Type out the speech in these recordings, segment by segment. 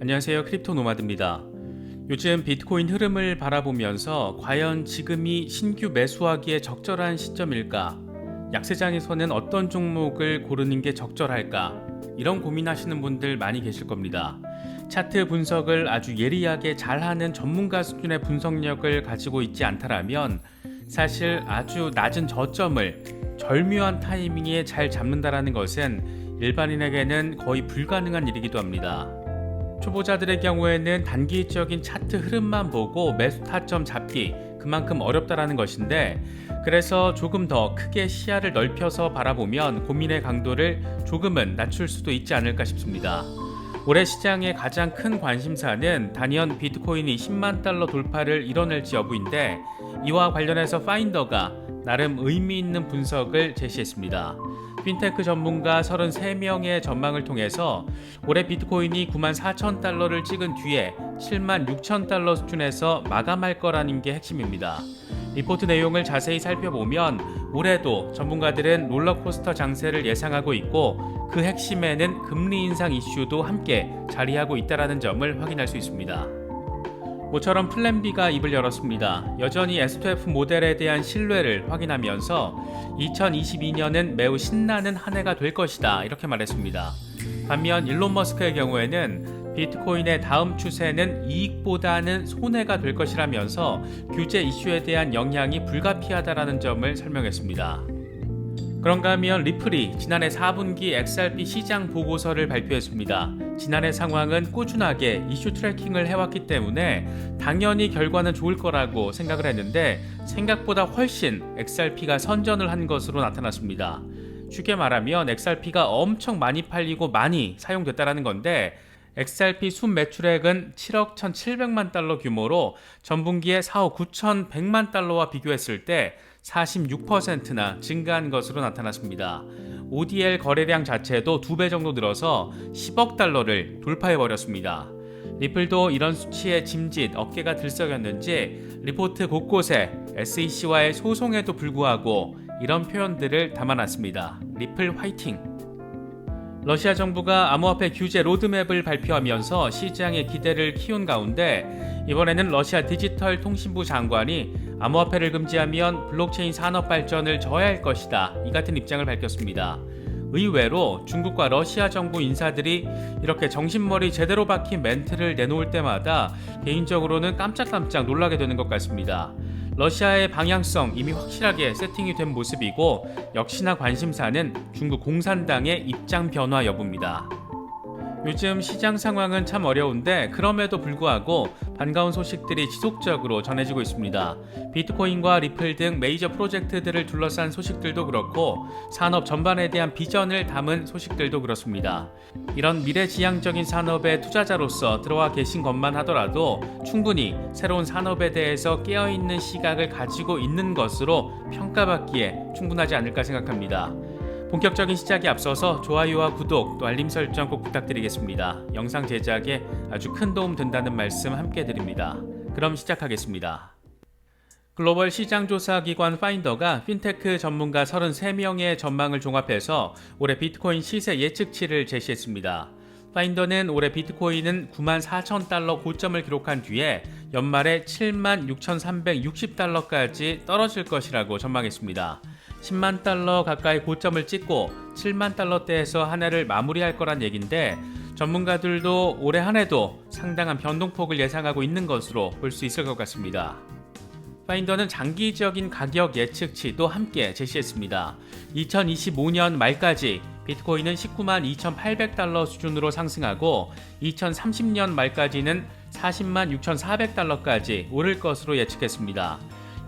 안녕하세요. 크립토 노마드입니다. 요즘 비트코인 흐름을 바라보면서 과연 지금이 신규 매수하기에 적절한 시점일까? 약세장에서는 어떤 종목을 고르는 게 적절할까? 이런 고민하시는 분들 많이 계실 겁니다. 차트 분석을 아주 예리하게 잘하는 전문가 수준의 분석력을 가지고 있지 않다라면 사실 아주 낮은 저점을 절묘한 타이밍에 잘 잡는다라는 것은 일반인에게는 거의 불가능한 일이기도 합니다. 초보자들의 경우에는 단기적인 차트 흐름만 보고 매수 타점 잡기 그만큼 어렵다라는 것인데, 그래서 조금 더 크게 시야를 넓혀서 바라보면 고민의 강도를 조금은 낮출 수도 있지 않을까 싶습니다. 올해 시장의 가장 큰 관심사는 단연 비트코인이 10만 달러 돌파를 이뤄낼지 여부인데, 이와 관련해서 파인더가 나름 의미 있는 분석을 제시했습니다. 핀테크 전문가 33명의 전망을 통해서 올해 비트코인이 94,000달러를 찍은 뒤에 76,000달러 수준에서 마감할 거라는 게 핵심입니다. 리포트 내용을 자세히 살펴보면 올해도 전문가들은 롤러코스터 장세를 예상하고 있고, 그 핵심에는 금리 인상 이슈도 함께 자리하고 있다는 점을 확인할 수 있습니다. 모처럼 플랜 B가 입을 열었습니다. 여전히 S2F 모델에 대한 신뢰를 확인하면서 2022년은 매우 신나는 한 해가 될 것이다, 이렇게 말했습니다. 반면 일론 머스크의 경우에는 비트코인의 다음 추세는 이익보다는 손해가 될 것이라면서 규제 이슈에 대한 영향이 불가피하다라는 점을 설명했습니다. 그런가 하면 리플이 지난해 4분기 XRP 시장 보고서를 발표했습니다. 지난해 상황은 꾸준하게 이슈 트래킹을 해왔기 때문에 당연히 결과는 좋을 거라고 생각을 했는데, 생각보다 훨씬 XRP가 선전을 한 것으로 나타났습니다. 쉽게 말하면 XRP가 엄청 많이 팔리고 많이 사용됐다는 건데, XRP 순 매출액은 7억 1,700만 달러 규모로 전분기에 4억 9,100만 달러와 비교했을 때 46%나 증가한 것으로 나타났습니다. ODL 거래량 자체도 2배 정도 늘어서 10억 달러를 돌파해버렸습니다. 리플도 이런 수치에 짐짓 어깨가 들썩였는지 리포트 곳곳에 SEC와의 소송에도 불구하고 이런 표현들을 담아놨습니다. 리플 화이팅! 러시아 정부가 암호화폐 규제 로드맵을 발표하면서 시장의 기대를 키운 가운데, 이번에는 러시아 디지털 통신부 장관이 암호화폐를 금지하면 블록체인 산업 발전을 저해할 것이다, 이 같은 입장을 밝혔습니다. 의외로 중국과 러시아 정부 인사들이 이렇게 정신머리 제대로 박힌 멘트를 내놓을 때마다 개인적으로는 깜짝깜짝 놀라게 되는 것 같습니다. 러시아의 방향성 이미 확실하게 세팅이 된 모습이고, 역시나 관심사는 중국 공산당의 입장 변화 여부입니다. 요즘 시장 상황은 참 어려운데 그럼에도 불구하고 반가운 소식들이 지속적으로 전해지고 있습니다. 비트코인과 리플 등 메이저 프로젝트들을 둘러싼 소식들도 그렇고, 산업 전반에 대한 비전을 담은 소식들도 그렇습니다. 이런 미래지향적인 산업의 투자자로서 들어와 계신 것만 하더라도 충분히 새로운 산업에 대해서 깨어있는 시각을 가지고 있는 것으로 평가받기에 충분하지 않을까 생각합니다. 본격적인 시작에 앞서서 좋아요와 구독, 또 알림 설정 꼭 부탁드리겠습니다. 영상 제작에 아주 큰 도움 된다는 말씀 함께 드립니다. 그럼 시작하겠습니다. 글로벌 시장조사기관 파인더가 핀테크 전문가 33명의 전망을 종합해서 올해 비트코인 시세 예측치를 제시했습니다. 파인더는 올해 비트코인은 94,000달러 고점을 기록한 뒤에 연말에 76,360달러까지 떨어질 것이라고 전망했습니다. 10만 달러 가까이 고점을 찍고 7만 달러대에서 한 해를 마무리할 거란 얘긴데, 전문가들도 올해 한 해도 상당한 변동폭을 예상하고 있는 것으로 볼 수 있을 것 같습니다. 파인더는 장기적인 가격 예측치도 함께 제시했습니다. 2025년 말까지 비트코인은 19만 2,800달러 수준으로 상승하고 2030년 말까지는 40만 6,400달러까지 오를 것으로 예측했습니다.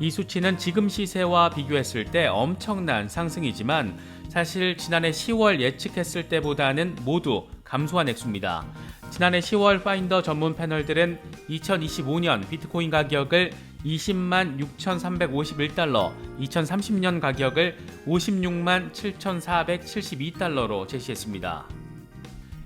이 수치는 지금 시세와 비교했을 때 엄청난 상승이지만 사실 지난해 10월 예측했을 때보다는 모두 감소한 액수입니다. 지난해 10월 파인더 전문 패널들은 2025년 비트코인 가격을 20만 6,351달러, 2030년 가격을 56만 7,472달러로 제시했습니다.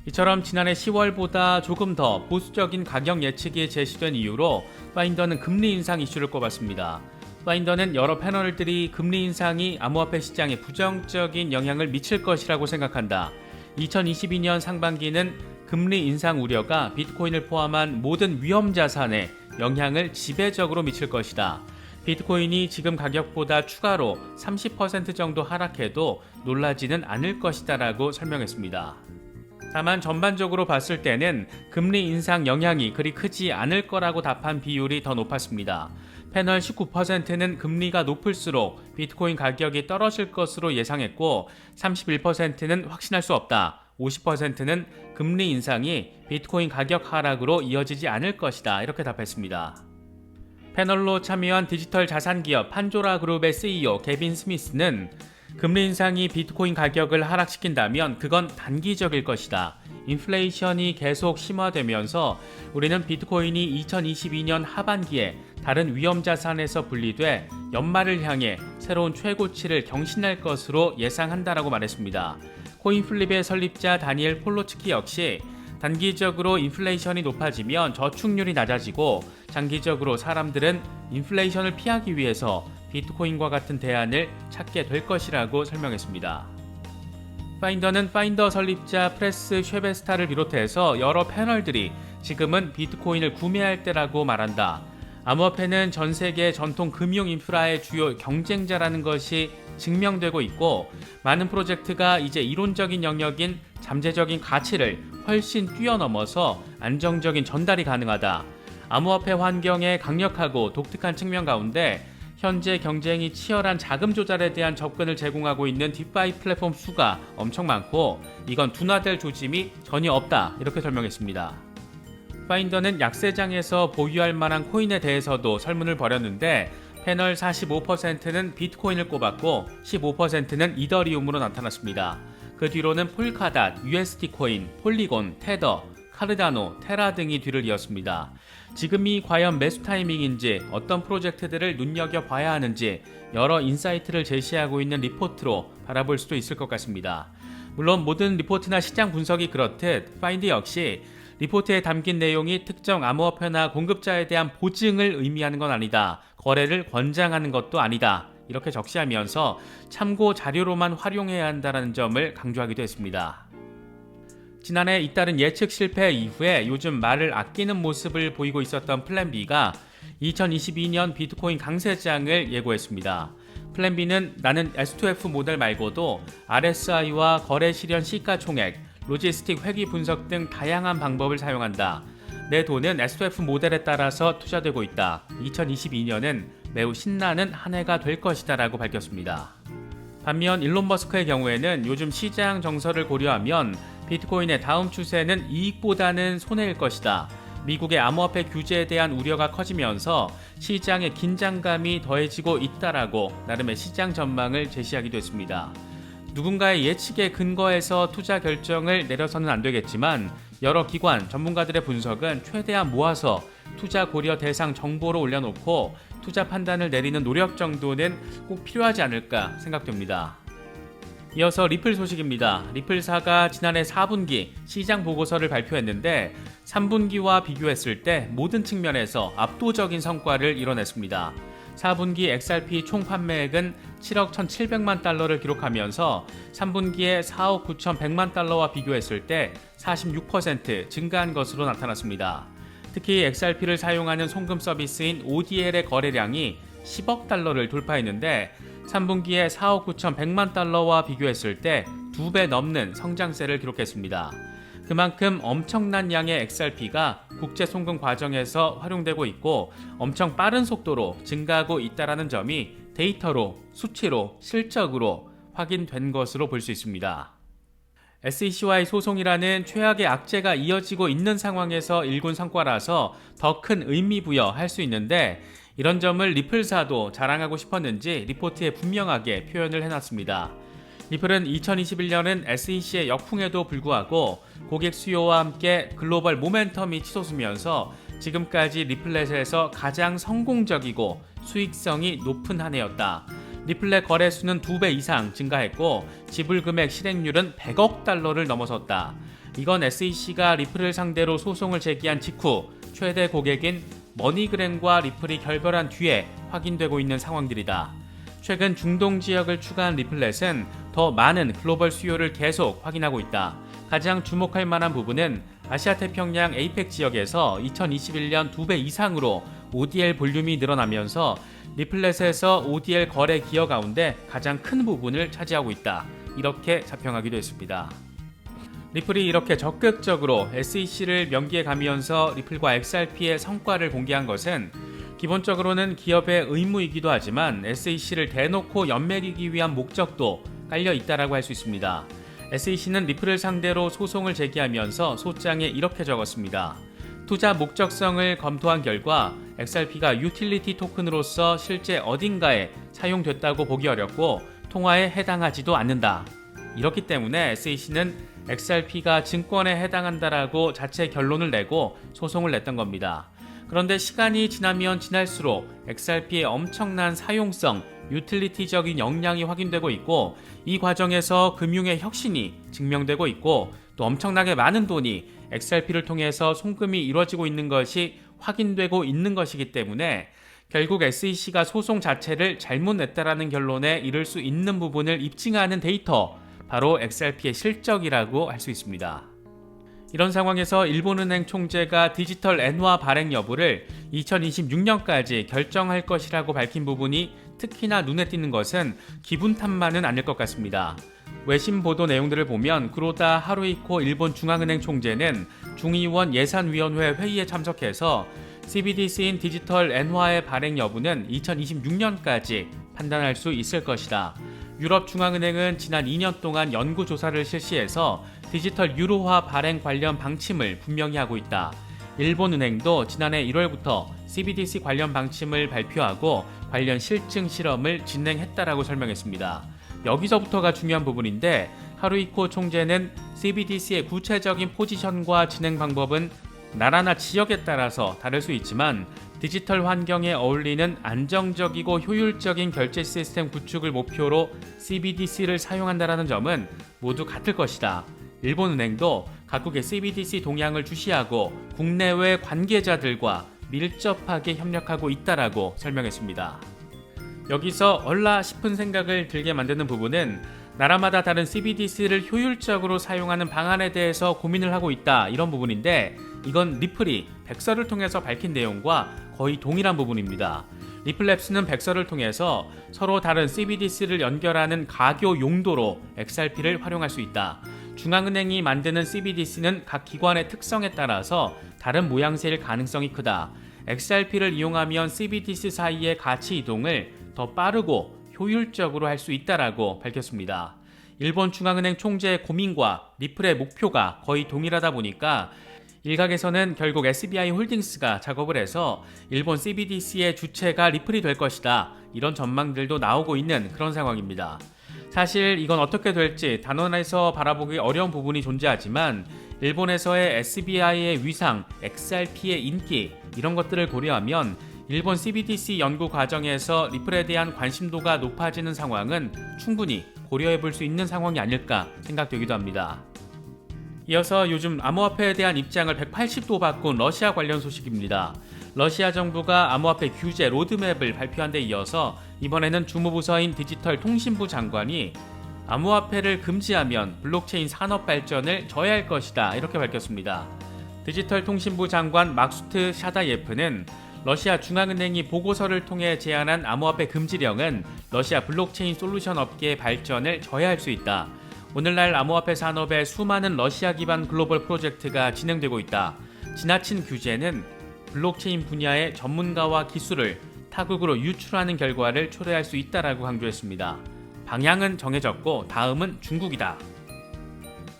이처럼 지난해 10월보다 조금 더 보수적인 가격 예측이 제시된 이유로 파인더는 금리 인상 이슈를 꼽았습니다. 파인더는 여러 패널들이 금리 인상이 암호화폐 시장에 부정적인 영향을 미칠 것이라고 생각한다. 2022년 상반기는 금리 인상 우려가 비트코인을 포함한 모든 위험 자산에 영향을 지배적으로 미칠 것이다. 비트코인이 지금 가격보다 추가로 30% 정도 하락해도 놀라지는 않을 것이다라고 설명했습니다. 다만 전반적으로 봤을 때는 금리 인상 영향이 그리 크지 않을 거라고 답한 비율이 더 높았습니다. 패널 19%는 금리가 높을수록 비트코인 가격이 떨어질 것으로 예상했고 31%는 확신할 수 없다. 50%는 금리 인상이 비트코인 가격 하락으로 이어지지 않을 것이다. 이렇게 답했습니다. 패널로 참여한 디지털 자산 기업 판조라 그룹의 CEO 개빈 스미스는 금리 인상이 비트코인 가격을 하락시킨다면 그건 단기적일 것이다. 인플레이션이 계속 심화되면서 우리는 비트코인이 2022년 하반기에 다른 위험 자산에서 분리돼 연말을 향해 새로운 최고치를 경신할 것으로 예상한다라고 말했습니다. 코인플립의 설립자 다니엘 폴로츠키 역시 단기적으로 인플레이션이 높아지면 저축률이 낮아지고 장기적으로 사람들은 인플레이션을 피하기 위해서 비트코인과 같은 대안을 찾게 될 것이라고 설명했습니다. 파인더는 파인더 설립자 프레스 쉐베스타를 비롯해서 여러 패널들이 지금은 비트코인을 구매할 때라고 말한다. 암호화폐는 전 세계 전통 금융 인프라의 주요 경쟁자라는 것이 증명되고 있고 많은 프로젝트가 이제 이론적인 영역인 잠재적인 가치를 훨씬 뛰어넘어서 안정적인 전달이 가능하다. 암호화폐 환경의 강력하고 독특한 측면 가운데 현재 경쟁이 치열한 자금 조달에 대한 접근을 제공하고 있는 디파이 플랫폼 수가 엄청 많고 이건 둔화될 조짐이 전혀 없다 이렇게 설명했습니다. 파인더는 약세장에서 보유할 만한 코인에 대해서도 설문을 벌였는데 패널 45%는 비트코인을 꼽았고 15%는 이더리움으로 나타났습니다. 그 뒤로는 폴카닷, USD 코인, 폴리곤, 테더, 카르다노, 테라 등이 뒤를 이었습니다. 지금이 과연 매수 타이밍인지 어떤 프로젝트들을 눈여겨봐야 하는지 여러 인사이트를 제시하고 있는 리포트로 바라볼 수도 있을 것 같습니다. 물론 모든 리포트나 시장 분석이 그렇듯 파인드 역시 리포트에 담긴 내용이 특정 암호화폐나 공급자에 대한 보증을 의미하는 건 아니다. 거래를 권장하는 것도 아니다. 이렇게 적시하면서 참고 자료로만 활용해야 한다는 점을 강조하기도 했습니다. 지난해 잇따른 예측 실패 이후에 요즘 말을 아끼는 모습을 보이고 있었던 플랜B가 2022년 비트코인 강세장을 예고했습니다. 플랜B는 나는 S2F 모델 말고도 RSI와 거래 실현 시가총액, 로지스틱 회귀 분석 등 다양한 방법을 사용한다. 내 돈은 S2F 모델에 따라서 투자되고 있다. 2022년은 매우 신나는 한 해가 될 것이다 라고 밝혔습니다. 반면 일론 머스크의 경우에는 요즘 시장 정서를 고려하면 비트코인의 다음 추세는 이익보다는 손해일 것이다. 미국의 암호화폐 규제에 대한 우려가 커지면서 시장의 긴장감이 더해지고 있다라고 나름의 시장 전망을 제시하기도 했습니다. 누군가의 예측에 근거해서 투자 결정을 내려서는 안 되겠지만 여러 기관, 전문가들의 분석은 최대한 모아서 투자 고려 대상 정보로 올려놓고 투자 판단을 내리는 노력 정도는 꼭 필요하지 않을까 생각됩니다. 이어서 리플 소식입니다. 리플사가 지난해 4분기 시장 보고서를 발표했는데 3분기와 비교했을 때 모든 측면에서 압도적인 성과를 이뤄냈습니다. 4분기 XRP 총 판매액은 7억 1,700만 달러를 기록하면서 3분기에 4억 9,100만 달러와 비교했을 때 46% 증가한 것으로 나타났습니다. 특히 XRP를 사용하는 송금 서비스인 ODL의 거래량이 10억 달러를 돌파했는데 3분기에 4억 9,100만 달러와 비교했을 때 2배 넘는 성장세를 기록했습니다. 그만큼 엄청난 양의 XRP가 국제 송금 과정에서 활용되고 있고 엄청 빠른 속도로 증가하고 있다는 점이 데이터로, 수치로, 실적으로 확인된 것으로 볼 수 있습니다. SEC와의 소송이라는 최악의 악재가 이어지고 있는 상황에서 일군 성과라서 더 큰 의미 부여할 수 있는데 이런 점을 리플사도 자랑하고 싶었는지 리포트에 분명하게 표현을 해놨습니다. 리플은 2021년은 SEC의 역풍에도 불구하고 고객 수요와 함께 글로벌 모멘텀이 치솟으면서 지금까지 리플렛에서 가장 성공적이고 수익성이 높은 한 해였다. 리플렛 거래수는 2배 이상 증가했고 지불금액 실행률은 100억 달러를 넘어섰다. 이건 SEC가 리플을 상대로 소송을 제기한 직후 최대 고객인 머니그램과 리플이 결별한 뒤에 확인되고 있는 상황들이다. 최근 중동 지역을 추가한 리플렛은 더 많은 글로벌 수요를 계속 확인하고 있다. 가장 주목할 만한 부분은 아시아태평양 에이펙 지역에서 2021년 2배 이상으로 ODL 볼륨이 늘어나면서 리플렛에서 ODL 거래 기여 가운데 가장 큰 부분을 차지하고 있다. 이렇게 자평하기도 했습니다. 리플이 이렇게 적극적으로 SEC를 명기에 가면서 리플과 XRP의 성과를 공개한 것은 기본적으로는 기업의 의무이기도 하지만 SEC를 대놓고 연맥이기 위한 목적도 깔려 있다라고 할 수 있습니다. SEC는 리플을 상대로 소송을 제기하면서 소장에 이렇게 적었습니다. 투자 목적성을 검토한 결과 XRP가 유틸리티 토큰으로서 실제 어딘가에 사용됐다고 보기 어렵고 통화에 해당하지도 않는다. 이렇기 때문에 SEC는 XRP가 증권에 해당한다라고 자체 결론을 내고 소송을 냈던 겁니다. 그런데 시간이 지나면 지날수록 XRP의 엄청난 사용성, 유틸리티적인 역량이 확인되고 있고 이 과정에서 금융의 혁신이 증명되고 있고 또 엄청나게 많은 돈이 XRP를 통해서 송금이 이루어지고 있는 것이 확인되고 있는 것이기 때문에 결국 SEC가 소송 자체를 잘못 냈다라는 결론에 이를 수 있는 부분을 입증하는 데이터, 바로 XRP의 실적이라고 할 수 있습니다. 이런 상황에서 일본은행 총재가 디지털 엔화 발행 여부를 2026년까지 결정할 것이라고 밝힌 부분이 특히나 눈에 띄는 것은 기분 탓만은 아닐 것 같습니다. 외신 보도 내용들을 보면 구로다 하루이코 일본 중앙은행 총재는 중의원 예산위원회 회의에 참석해서 CBDC인 디지털 엔화의 발행 여부는 2026년까지 판단할 수 있을 것이다. 유럽중앙은행은 지난 2년 동안 연구조사를 실시해서 디지털 유로화 발행 관련 방침을 분명히 하고 있다. 일본은행도 지난해 1월부터 CBDC 관련 방침을 발표하고 관련 실증 실험을 진행했다라고 설명했습니다. 여기서부터가 중요한 부분인데 하루이코 총재는 CBDC의 구체적인 포지션과 진행 방법은 나라나 지역에 따라서 다를 수 있지만 디지털 환경에 어울리는 안정적이고 효율적인 결제 시스템 구축을 목표로 CBDC를 사용한다는 점은 모두 같을 것이다. 일본은행도 각국의 CBDC 동향을 주시하고 국내외 관계자들과 밀접하게 협력하고 있다라고 설명했습니다. 여기서 얼라 싶은 생각을 들게 만드는 부분은 나라마다 다른 CBDC를 효율적으로 사용하는 방안에 대해서 고민을 하고 있다, 이런 부분인데 이건 리플이 백서를 통해서 밝힌 내용과 거의 동일한 부분입니다. 리플랩스는 백서를 통해서 서로 다른 CBDC를 연결하는 가교 용도로 XRP를 활용할 수 있다. 중앙은행이 만드는 CBDC는 각 기관의 특성에 따라서 다른 모양새일 가능성이 크다. XRP를 이용하면 CBDC 사이의 가치 이동을 더 빠르고 효율적으로 할 수 있다라고 밝혔습니다. 일본 중앙은행 총재의 고민과 리플의 목표가 거의 동일하다 보니까 일각에서는 결국 SBI 홀딩스가 작업을 해서 일본 CBDC의 주체가 리플이 될 것이다, 이런 전망들도 나오고 있는 그런 상황입니다. 사실 이건 어떻게 될지 단언해서 바라보기 어려운 부분이 존재하지만 일본에서의 SBI의 위상, XRP의 인기, 이런 것들을 고려하면 일본 CBDC 연구 과정에서 리플에 대한 관심도가 높아지는 상황은 충분히 고려해 볼 수 있는 상황이 아닐까 생각되기도 합니다. 이어서 요즘 암호화폐에 대한 입장을 180도 바꾼 러시아 관련 소식입니다. 러시아 정부가 암호화폐 규제 로드맵을 발표한 데 이어서 이번에는 주무부서인 디지털 통신부 장관이 암호화폐를 금지하면 블록체인 산업 발전을 저해할 것이다, 이렇게 밝혔습니다. 디지털 통신부 장관 막수트 샤다예프는 러시아 중앙은행이 보고서를 통해 제안한 암호화폐 금지령은 러시아 블록체인 솔루션 업계의 발전을 저해할 수 있다. 오늘날 암호화폐 산업에 수많은 러시아 기반 글로벌 프로젝트가 진행되고 있다. 지나친 규제는 블록체인 분야의 전문가와 기술을 타국으로 유출하는 결과를 초래할 수 있다라고 강조했습니다. 방향은 정해졌고 다음은 중국이다.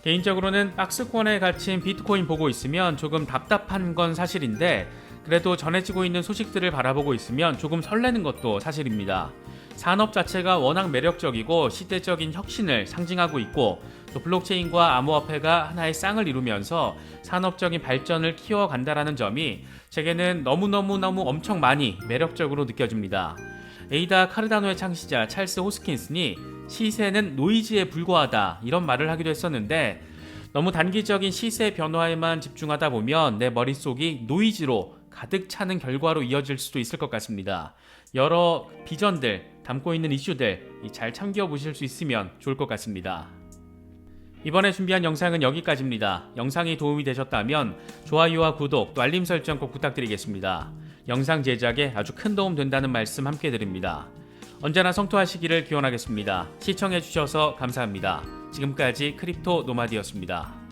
개인적으로는 박스권에 갇힌 비트코인 보고 있으면 조금 답답한 건 사실인데 그래도 전해지고 있는 소식들을 바라보고 있으면 조금 설레는 것도 사실입니다. 산업 자체가 워낙 매력적이고 시대적인 혁신을 상징하고 있고 또 블록체인과 암호화폐가 하나의 쌍을 이루면서 산업적인 발전을 키워간다라는 점이 제게는 너무너무 엄청 많이 매력적으로 느껴집니다. 에이다 카르다노의 창시자 찰스 호스킨슨이 시세는 노이즈에 불과하다, 이런 말을 하기도 했었는데 너무 단기적인 시세 변화에만 집중하다 보면 내 머릿속이 노이즈로 가득 차는 결과로 이어질 수도 있을 것 같습니다. 여러 비전들, 담고 있는 이슈들 잘 참겨보실 수 있으면 좋을 것 같습니다. 이번에 준비한 영상은 여기까지입니다. 영상이 도움이 되셨다면 좋아요와 구독, 또 알림 설정 꼭 부탁드리겠습니다. 영상 제작에 아주 큰 도움 된다는 말씀 함께 드립니다. 언제나 성토하시기를 기원하겠습니다. 시청해주셔서 감사합니다. 지금까지 크립토 노마디였습니다.